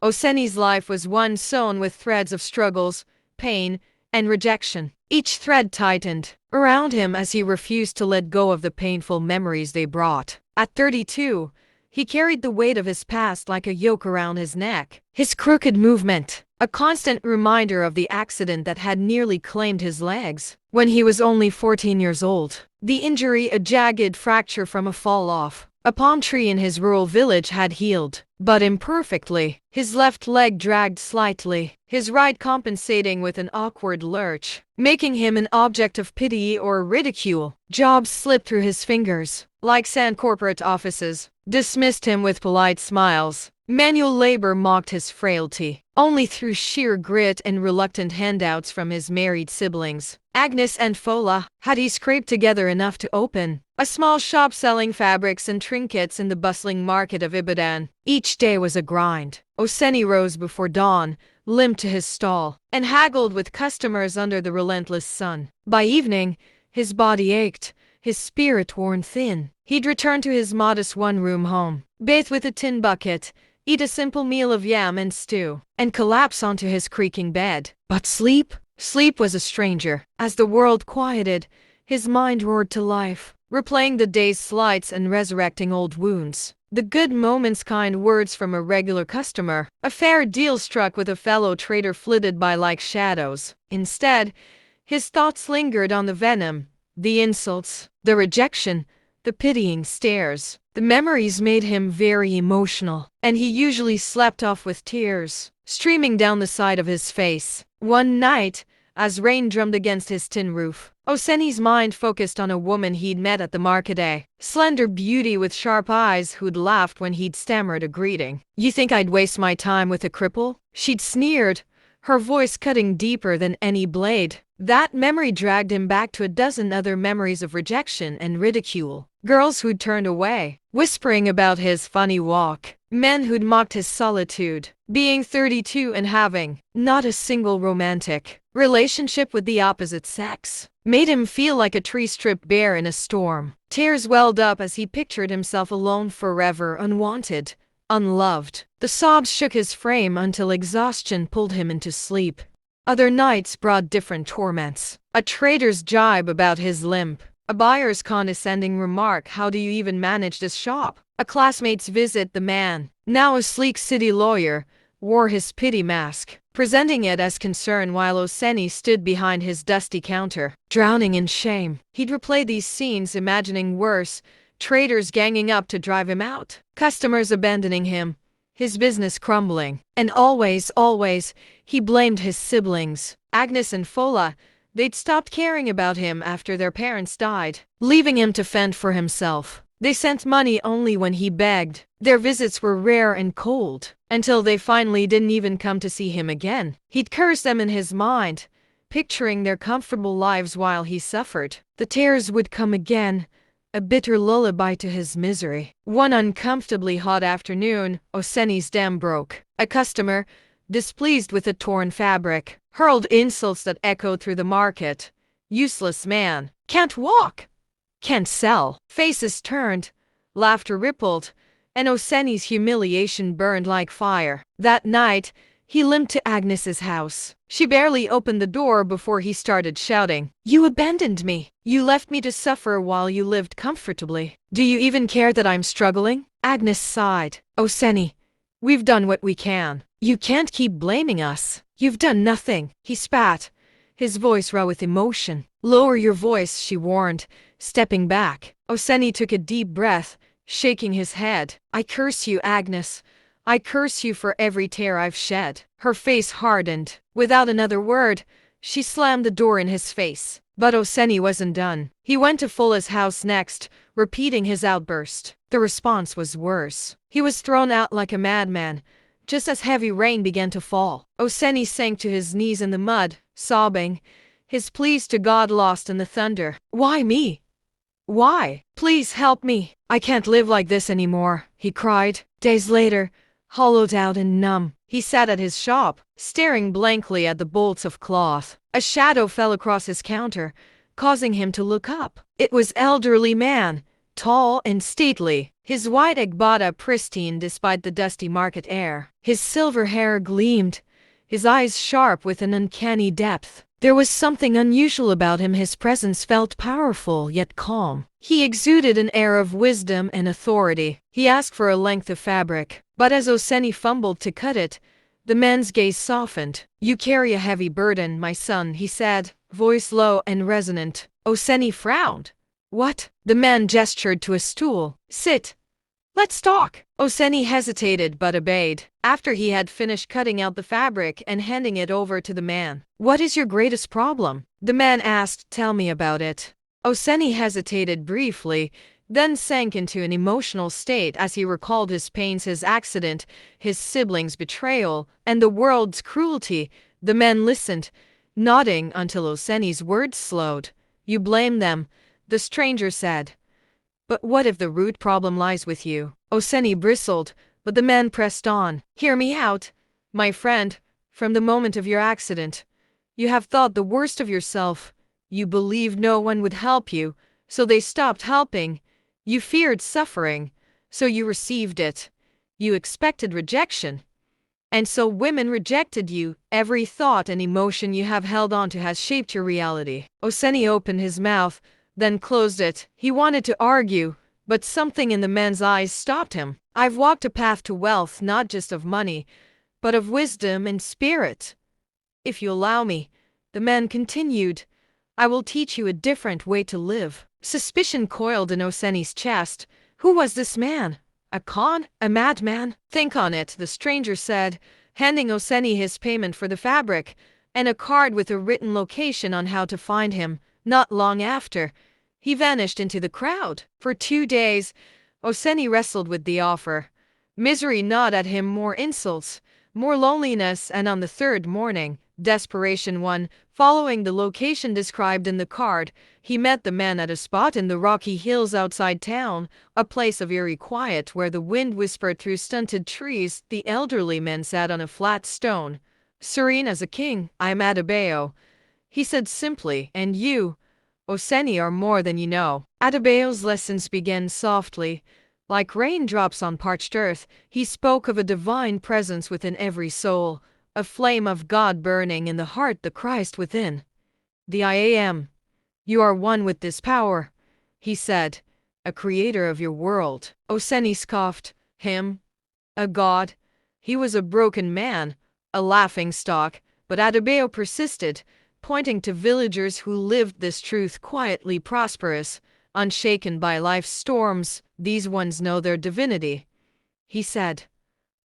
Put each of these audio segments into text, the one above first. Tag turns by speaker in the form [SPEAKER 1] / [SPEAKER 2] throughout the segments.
[SPEAKER 1] Oseni's life was one sewn with threads of struggles, pain, and rejection. Each thread tightened around him as he refused to let go of the painful memories they brought. At 32, he carried the weight of his past like a yoke around his neck. His crooked movement, a constant reminder of the accident that had nearly claimed his legs when he was only 14 years old. The injury, a jagged fracture from a fall off a palm tree in his rural village, had healed, but imperfectly. His left leg dragged slightly, his right compensating with an awkward lurch, making him an object of pity or ridicule. Jobs slipped through his fingers, like sand. Corporate offices dismissed him with polite smiles. Manual labor mocked his frailty. Only through sheer grit and reluctant handouts from his married siblings, Agnes and Fola, had he scraped together enough to open a small shop selling fabrics and trinkets in the bustling market of Ibadan. Each day was a grind. Oseni rose before dawn, limped to his stall, and haggled with customers under the relentless sun. By evening, his body ached, his spirit worn thin. He'd return to his modest one-room home, bathe with a tin bucket, eat a simple meal of yam and stew, and collapse onto his creaking bed. But sleep? Sleep was a stranger. As the world quieted, his mind roared to life, replaying the day's slights and resurrecting old wounds. The good moments, kind words from a regular customer, a fair deal struck with a fellow trader flitted by like shadows. Instead, his thoughts lingered on the venom, the insults, the rejection, the pitying stares. The memories made him very emotional, and he usually slept off with tears streaming down the side of his face. One night, as rain drummed against his tin roof, Oseni's mind focused on a woman he'd met at the market day. Slender beauty with sharp eyes who'd laughed when he'd stammered a greeting. "You think I'd waste my time with a cripple?" she'd sneered, her voice cutting deeper than any blade. That memory dragged him back to a dozen other memories of rejection and ridicule. Girls who'd turned away, whispering about his funny walk. Men who'd mocked his solitude. Being 32 and having not a single romantic relationship with the opposite sex made him feel like a tree stripped bare in a storm. Tears welled up as he pictured himself alone forever, unwanted, unloved. The sobs shook his frame until exhaustion pulled him into sleep. Other nights brought different torments. A trader's jibe about his limp. A buyer's condescending remark, "How do you even manage this shop?" A classmate's visit. The man, now a sleek city lawyer, wore his pity mask, presenting it as concern while Oseni stood behind his dusty counter, drowning in shame. He'd replay these scenes, imagining worse: traders ganging up to drive him out, customers abandoning him, his business crumbling. And always, he blamed his siblings. Agnes and Fola, they'd stopped caring about him after their parents died, leaving him to fend for himself. They sent money only when he begged. Their visits were rare and cold, until they finally didn't even come to see him again. He'd curse them in his mind, picturing their comfortable lives while he suffered. The tears would come again, a bitter lullaby to his misery. One uncomfortably hot afternoon, Oseni's dam broke. A customer, displeased with the torn fabric, hurled insults that echoed through the market. "Useless man. Can't walk. Can't sell." Faces turned, laughter rippled, and Oseni's humiliation burned like fire. That night, he limped to Agnes's house. She barely opened the door before he started shouting, "You abandoned me. You left me to suffer while you lived comfortably. Do you even care that I'm struggling?" Agnes sighed. "Oseni, we've done what we can. You can't keep blaming us. You've done nothing." He spat, his voice raw with emotion. "Lower your voice," she warned, stepping back. Oseni took a deep breath, shaking his head. "I curse you, Agnes. I curse you for every tear I've shed." Her face hardened. Without another word, she slammed the door in his face. But Oseni wasn't done. He went to Fola's house next, repeating his outburst. The response was worse. He was thrown out like a madman, just as heavy rain began to fall. Oseni sank to his knees in the mud, sobbing, his pleas to God lost in the thunder. "Why me? Why? Please help me. I can't live like this anymore," he cried. Days later, hollowed out and numb, he sat at his shop, staring blankly at the bolts of cloth. A shadow fell across his counter, causing him to look up. It was elderly man, tall and stately, his white agbada pristine despite the dusty market air. His silver hair gleamed, his eyes sharp with an uncanny depth. There was something unusual about him. His presence felt powerful yet calm. He exuded an air of wisdom and authority. He asked for a length of fabric, but as Oseni fumbled to cut it, the man's gaze softened. "You carry a heavy burden, my son," he said, voice low and resonant. Oseni frowned. "What?" The man gestured to a stool. "Sit. Let's talk." Oseni hesitated but obeyed. After he had finished cutting out the fabric and handing it over to the man, "What is your greatest problem?" the man asked. "Tell me about it." Oseni hesitated briefly, then sank into an emotional state as he recalled his pains, his accident, his siblings' betrayal, and the world's cruelty. The man listened, nodding until Oseni's words slowed. "You blame them," the stranger said. "But what if the root problem lies with you?" Oseni bristled, but the man pressed on. "Hear me out, my friend. From the moment of your accident, you have thought the worst of yourself. You believed no one would help you, so they stopped helping. You feared suffering, so you received it. You expected rejection, and so women rejected you. Every thought and emotion you have held on to has shaped your reality." Oseni opened his mouth, then closed it. He wanted to argue, but something in the man's eyes stopped him. "I've walked a path to wealth, not just of money, but of wisdom and spirit. If you allow me," the man continued, "I will teach you a different way to live." Suspicion coiled in Oseni's chest. Who was this man? A con? A madman? "Think on it," the stranger said, handing Oseni his payment for the fabric and a card with a written location on how to find him. Not long after, he vanished into the crowd. For 2 days, Oseni wrestled with the offer. Misery gnawed at him, more insults, more loneliness, and on the third morning, desperation won. Following the location described in the card, he met the man at a spot in the rocky hills outside town, a place of eerie quiet where the wind whispered through stunted trees. The elderly man sat on a flat stone, serene as a king. "I'm Adebayo," he said simply, "and you, Oseni, are more than you know." Adebayo's lessons began softly, like raindrops on parched earth. He spoke of a divine presence within every soul, a flame of God burning in the heart, the Christ within. "The I Am. You are one with this power," he said, "a creator of your world." Oseni scoffed. Him? A god? He was a broken man, a laughingstock, but Adebayo persisted, pointing to villagers who lived this truth, quietly prosperous, unshaken by life's storms. "These ones know their divinity," he said.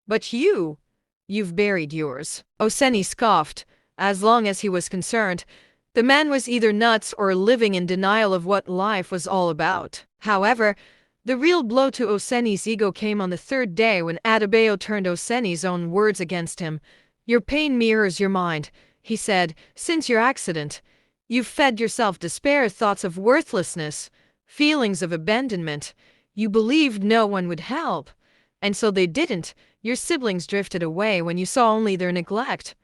[SPEAKER 1] "But you've buried yours." Oseni scoffed. As long as he was concerned, the man was either nuts or living in denial of what life was all about. However, the real blow to Oseni's ego came on the third day when Adebayo turned Oseni's own words against him. "Your pain mirrors your mind," he said. "Since your accident, you've fed yourself despair, thoughts of worthlessness, feelings of abandonment. You believed no one would help, and so they didn't. Your siblings drifted away when you saw only their neglect.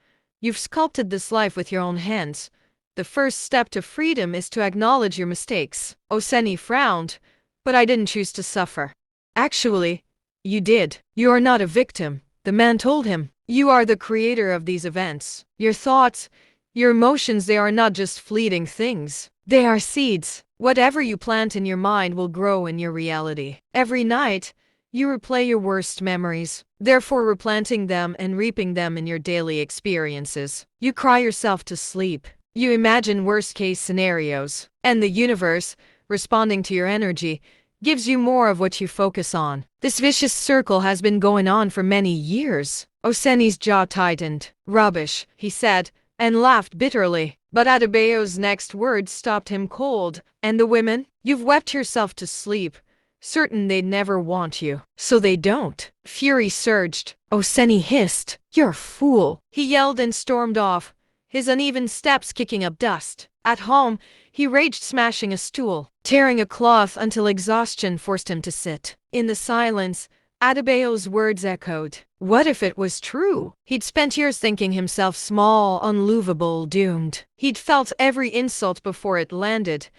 [SPEAKER 1] You've sculpted this life with your own hands. The first step to freedom is to acknowledge your mistakes." Oseni frowned. "But I didn't choose to suffer." "Actually, you did. You are not a victim," the man told him. "You are the creator of these events. Your thoughts, your emotions, they are not just fleeting things. They are seeds. Whatever you plant in your mind will grow in your reality. Every night, you replay your worst memories, therefore replanting them and reaping them in your daily experiences. You cry yourself to sleep. You imagine worst-case scenarios, and the universe, responding to your energy, gives you more of what you focus on. This vicious circle has been going on for many years." Oseni's jaw tightened. "Rubbish," he said, and laughed bitterly. But Adebayo's next words stopped him cold. "And the women? You've wept yourself to sleep, certain they'd never want you. So they don't." Fury surged. Oseni hissed. "You're a fool," he yelled and stormed off, his uneven steps kicking up dust. At home, he raged, smashing a stool, tearing a cloth until exhaustion forced him to sit. In the silence, Adebayo's words echoed. What if it was true? He'd spent years thinking himself small, unlovable, doomed. He'd felt every insult before it landed,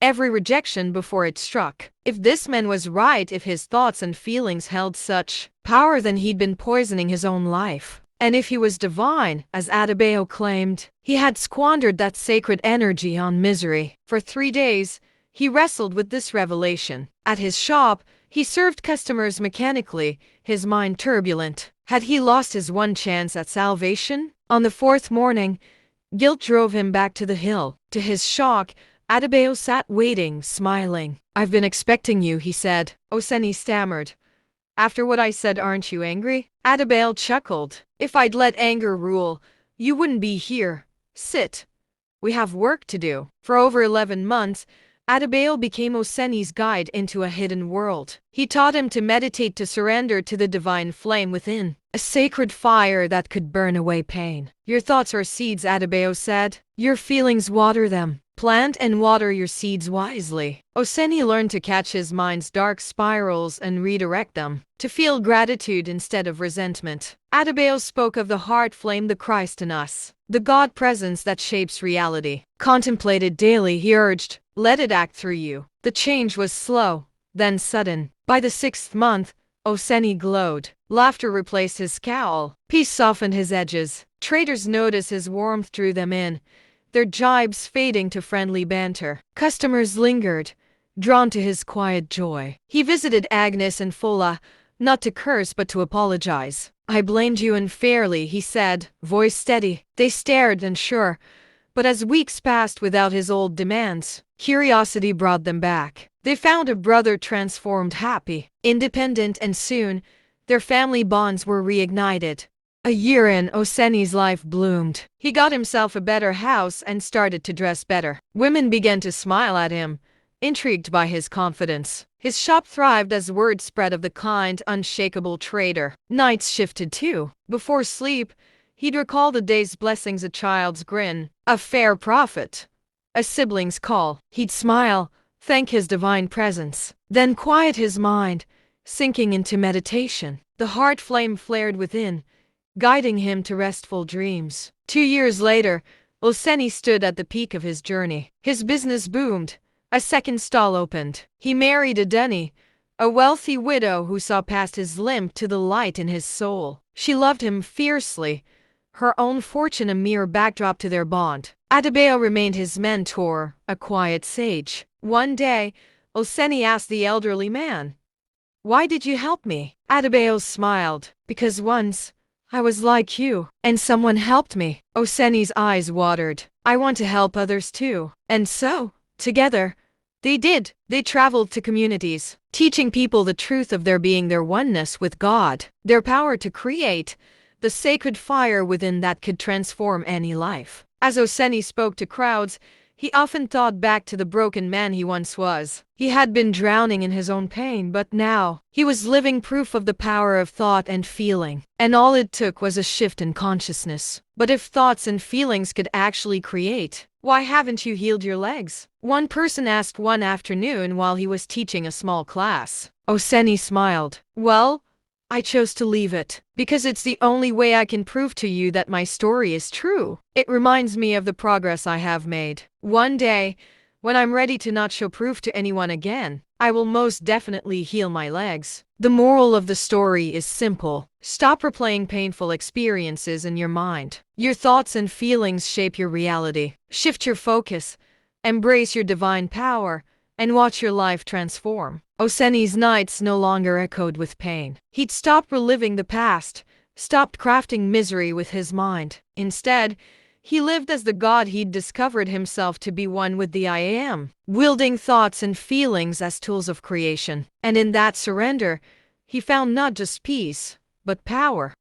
[SPEAKER 1] every rejection before it struck. If this man was right, if his thoughts and feelings held such power, then he'd been poisoning his own life. And if he was divine, as Adebayo claimed, he had squandered that sacred energy on misery. For 3 days, he wrestled with this revelation. At his shop, he served customers mechanically, his mind turbulent. Had he lost his one chance at salvation? On the 4th morning, guilt drove him back to the hill. To his shock, Adebayo sat waiting, smiling. "I've been expecting you," he said. Oseni stammered. "After what I said, aren't you angry?" Adebayo chuckled. "If I'd let anger rule, you wouldn't be here. Sit. We have work to do." For over 11 months, Adebayo became Oseni's guide into a hidden world. He taught him to meditate, to surrender to the divine flame within, a sacred fire that could burn away pain. "Your thoughts are seeds," Adebayo said. "Your feelings water them. Plant and water your seeds wisely." Oseni learned to catch his mind's dark spirals and redirect them, to feel gratitude instead of resentment. Adebayo spoke of the heart flame, the Christ in us, the God presence that shapes reality. "Contemplate it daily," he urged. "Let it act through you." The change was slow, then sudden. By the 6th month, Oseni glowed. Laughter replaced his scowl. Peace softened his edges. Traders noticed his warmth, drew them in, their jibes fading to friendly banter. Customers lingered, drawn to his quiet joy. He visited Agnes and Fola, not to curse but to apologize. "I blamed you unfairly," he said, voice steady. They stared, unsure. But as weeks passed without his old demands, curiosity brought them back. They found a brother transformed, happy, independent, and soon their family bonds were reignited. A year in, Oseni's life bloomed. He got himself a better house and started to dress better. Women began to smile at him, intrigued by his confidence. His shop thrived as word spread of the kind, unshakable trader. Nights shifted too. Before sleep, he'd recall the day's blessings: a child's grin, a fair profit, a sibling's call. He'd smile, thank his divine presence, then quiet his mind, sinking into meditation. The heart flame flared within, guiding him to restful dreams. 2 years later, Oseni stood at the peak of his journey. His business boomed. A second stall opened. He married Adeni, a wealthy widow who saw past his limp to the light in his soul. She loved him fiercely, her own fortune a mere backdrop to their bond. Adebayo remained his mentor, a quiet sage. One day, Oseni asked the elderly man, "Why did you help me?" Adebayo smiled. "Because once I was like you, and someone helped me." Oseni's eyes watered. "I want to help others too." And so, together, they did. They traveled to communities, teaching people the truth of their being, their oneness with God, their power to create, the sacred fire within that could transform any life. As Oseni spoke to crowds, he often thought back to the broken man he once was. He had been drowning in his own pain, but now he was living proof of the power of thought and feeling. And all it took was a shift in consciousness. "But if thoughts and feelings could actually create, why haven't you healed your legs?" one person asked one afternoon while he was teaching a small class. Oseni smiled. "Well, I chose to leave it, because it's the only way I can prove to you that my story is true. It reminds me of the progress I have made. One day, when I'm ready to not show proof to anyone again, I will most definitely heal my legs." The moral of the story is simple. Stop replaying painful experiences in your mind. Your thoughts and feelings shape your reality. Shift your focus, embrace your divine power, and watch your life transform. Oseni's nights no longer echoed with pain. He'd stopped reliving the past, stopped crafting misery with his mind. Instead, he lived as the God he'd discovered himself to be, one with the I Am, wielding thoughts and feelings as tools of creation. And in that surrender, he found not just peace, but power.